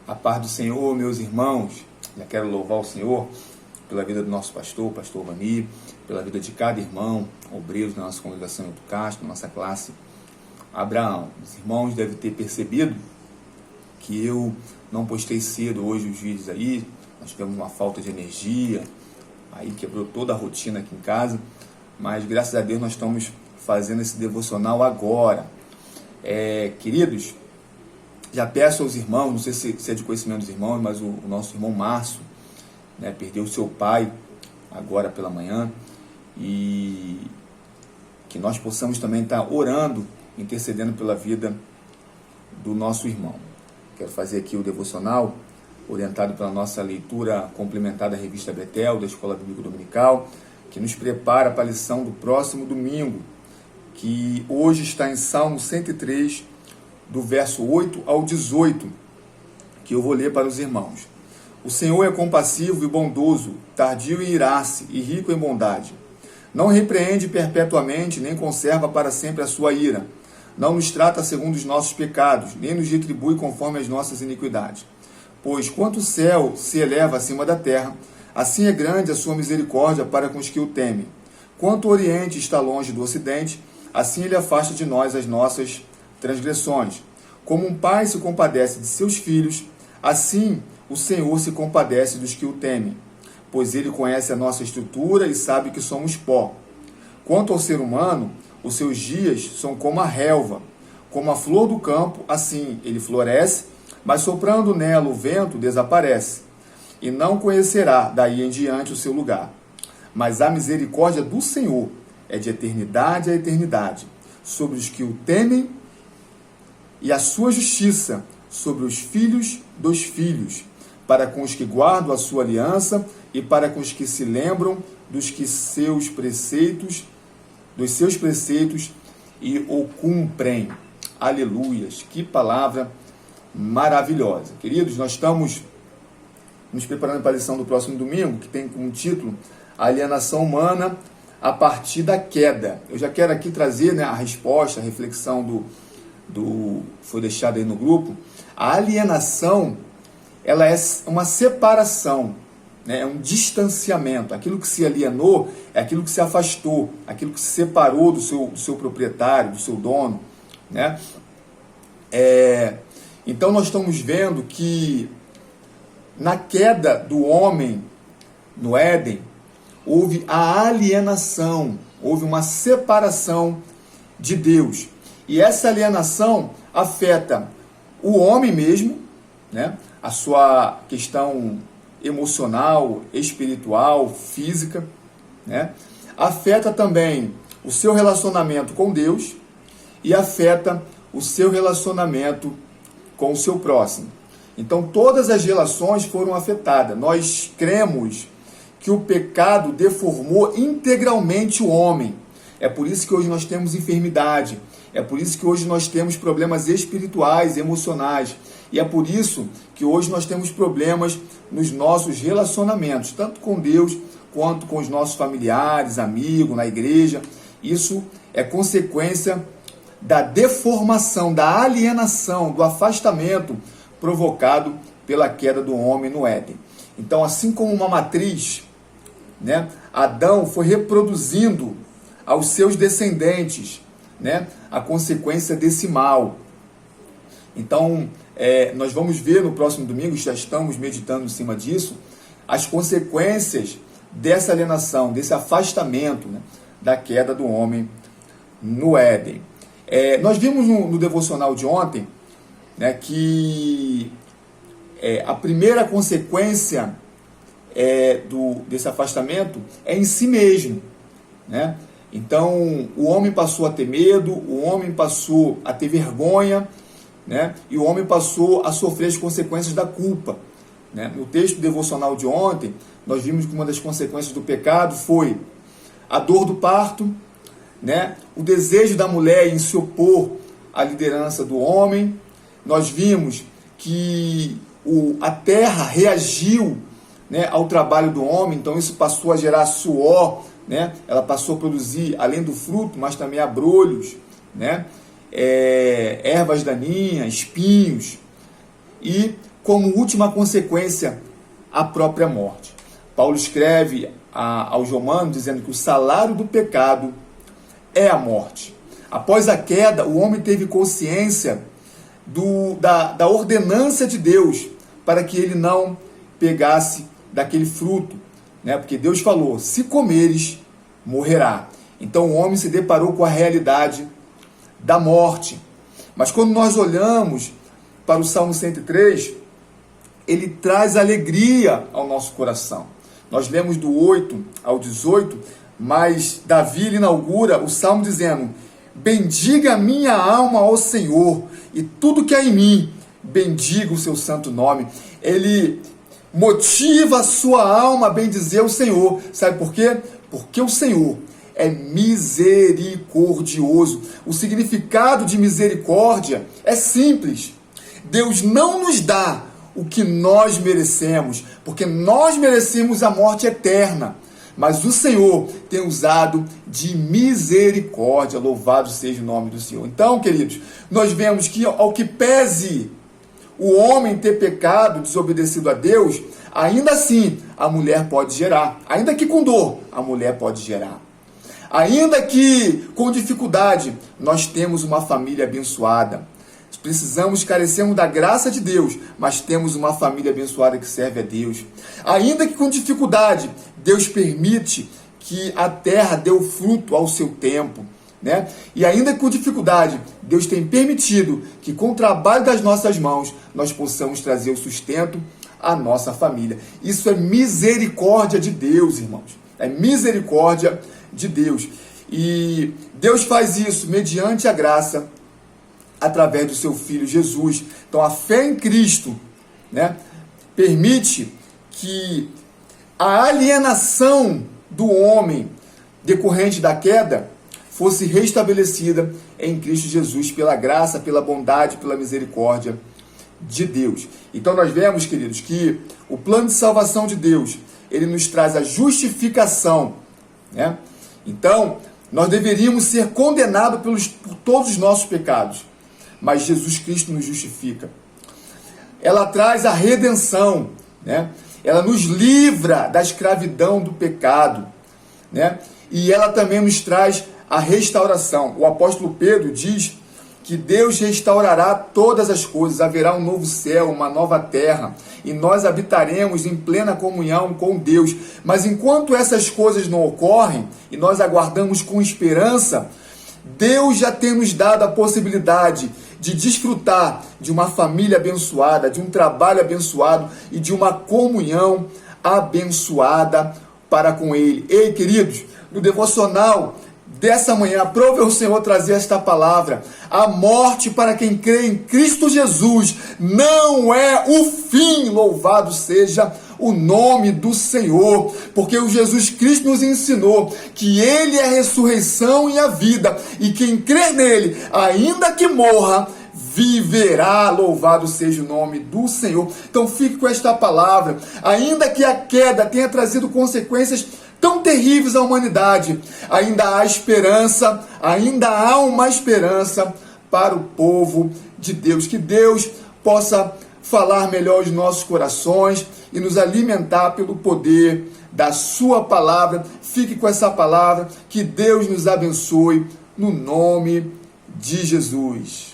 A paz do Senhor, meus irmãos. Já quero louvar o Senhor pela vida do nosso pastor Vani, pela vida de cada irmão, obreiros da nossa congregação do Castro, da nossa classe Abraão. Os irmãos devem ter percebido que eu não postei cedo hoje os vídeos aí. Nós tivemos uma falta de energia, aí quebrou toda a rotina aqui em casa, mas graças a Deus nós estamos fazendo esse devocional agora. Queridos, já peço aos irmãos, não sei se é de conhecimento dos irmãos, mas o nosso irmão Márcio, né, perdeu seu pai agora pela manhã, e que nós possamos também estar orando, intercedendo pela vida do nosso irmão. Quero fazer aqui o devocional, orientado pela nossa leitura complementar da revista Betel, da Escola Bíblica Dominical, que nos prepara para a lição do próximo domingo, que hoje está em Salmo 103, do verso 8 ao 18, que eu vou ler para os irmãos. O Senhor é compassivo e bondoso, tardio em irar-se e rico em bondade. Não repreende perpetuamente, nem conserva para sempre a sua ira. Não nos trata segundo os nossos pecados, nem nos retribui conforme as nossas iniquidades. Pois quanto o céu se eleva acima da terra, assim é grande a sua misericórdia para com os que o temem. Quanto o oriente está longe do ocidente, assim ele afasta de nós as nossas transgressões. Como um pai se compadece de seus filhos, assim o Senhor se compadece dos que o temem, pois ele conhece a nossa estrutura e sabe que somos pó. Quanto ao ser humano, os seus dias são como a relva, como a flor do campo, assim ele floresce, mas soprando nela o vento desaparece, e não conhecerá daí em diante o seu lugar. Mas a misericórdia do Senhor é de eternidade a eternidade, sobre os que o temem, e a sua justiça sobre os filhos dos filhos, para com os que guardam a sua aliança e para com os que se lembram dos seus preceitos e o cumprem. Aleluias! Que palavra maravilhosa. Queridos, nós estamos nos preparando para a lição do próximo domingo, que tem como título Alienação Humana a partir da queda. Eu já quero aqui trazer, a resposta, a reflexão foi deixada aí no grupo. A alienação, ela é uma separação, é um distanciamento. Aquilo que se alienou é aquilo que se afastou, aquilo que se separou do seu proprietário, do seu dono, né? Então nós estamos vendo que na queda do homem no Éden, houve a alienação, houve uma separação de Deus. E essa alienação afeta o homem mesmo, né? A sua questão emocional, espiritual, física, né? Afeta também o seu relacionamento com Deus e afeta o seu relacionamento com o seu próximo. Então todas as relações foram afetadas. Nós cremos que o pecado deformou integralmente o homem. É por isso que hoje nós temos enfermidade. É por isso que hoje nós temos problemas espirituais, emocionais. E é por isso que hoje nós temos problemas nos nossos relacionamentos, tanto com Deus quanto com os nossos familiares, amigos, na igreja. Isso é consequência da deformação, da alienação, do afastamento provocado pela queda do homem no Éden. Então, assim como uma matriz, Adão foi reproduzindo aos seus descendentes, a consequência desse mal. Então, nós vamos ver no próximo domingo, já estamos meditando em cima disso, as consequências dessa alienação, desse afastamento, da queda do homem no Éden. Nós vimos no devocional de ontem, que a primeira consequência desse afastamento é em si mesmo, Então, o homem passou a ter medo, o homem passou a ter vergonha, e o homem passou a sofrer as consequências da culpa. No texto devocional de ontem, nós vimos que uma das consequências do pecado foi a dor do parto, o desejo da mulher em se opor à liderança do homem. Nós vimos que a terra reagiu ao trabalho do homem, então isso passou a gerar suor, ela passou a produzir, além do fruto, mas também abrolhos, ervas daninhas, espinhos, e como última consequência, a própria morte. Paulo escreve aos Romanos dizendo que o salário do pecado é a morte. Após a queda, o homem teve consciência da ordenança de Deus para que ele não pegasse daquele fruto, né? Porque Deus falou, se comeres, morrerá. Então o homem se deparou com a realidade da morte. Mas quando nós olhamos para o Salmo 103, ele traz alegria ao nosso coração. Nós lemos do 8 ao 18, mas Davi ele inaugura o Salmo dizendo, bendiga a minha alma ao Senhor, e tudo que há em mim, bendiga o seu santo nome. Ele motiva a sua alma a bendizer o Senhor. Sabe por quê? Porque o Senhor é misericordioso. O significado de misericórdia é simples. Deus não nos dá o que nós merecemos, porque nós merecemos a morte eterna. Mas o Senhor tem usado de misericórdia. Louvado seja o nome do Senhor. Então, queridos, nós vemos que ao que pese o homem ter pecado, desobedecido a Deus, ainda assim a mulher pode gerar. Ainda que com dor, a mulher pode gerar. Ainda que com dificuldade, nós temos uma família abençoada. Carecemos da graça de Deus, mas temos uma família abençoada que serve a Deus. Ainda que com dificuldade, Deus permite que a terra dê o fruto ao seu tempo, né? E ainda que com dificuldade, Deus tem permitido que com o trabalho das nossas mãos, nós possamos trazer o sustento à nossa família. Isso é misericórdia de Deus, irmãos. É misericórdia de Deus. E Deus faz isso mediante a graça, através do seu Filho Jesus. Então a fé em Cristo, né, permite que a alienação do homem decorrente da queda fosse restabelecida em Cristo Jesus pela graça, pela bondade, pela misericórdia de Deus. Então nós vemos, queridos, que o plano de salvação de Deus, ele nos traz a justificação, né? Então nós deveríamos ser condenados por todos os nossos pecados, mas Jesus Cristo nos justifica. Ela traz a redenção, né? Ela nos livra da escravidão do pecado, né? E ela também nos traz a restauração. O apóstolo Pedro diz que Deus restaurará todas as coisas, haverá um novo céu, uma nova terra, e nós habitaremos em plena comunhão com Deus. Mas enquanto essas coisas não ocorrem, e nós aguardamos com esperança, Deus já tem nos dado a possibilidade de desfrutar de uma família abençoada, de um trabalho abençoado e de uma comunhão abençoada para com Ele. Ei, queridos, no devocional dessa manhã, aprove o Senhor trazer esta palavra. A morte para quem crê em Cristo Jesus não é o fim, louvado seja o nome do Senhor, porque o Jesus Cristo nos ensinou que Ele é a ressurreição e a vida, e quem crer nele, ainda que morra, viverá, louvado seja o nome do Senhor. Então fique com esta palavra, ainda que a queda tenha trazido consequências tão terríveis à humanidade, ainda há esperança, ainda há uma esperança para o povo de Deus. Que Deus possa falar melhor aos nossos corações e nos alimentar pelo poder da sua palavra. Fique com essa palavra, que Deus nos abençoe no nome de Jesus.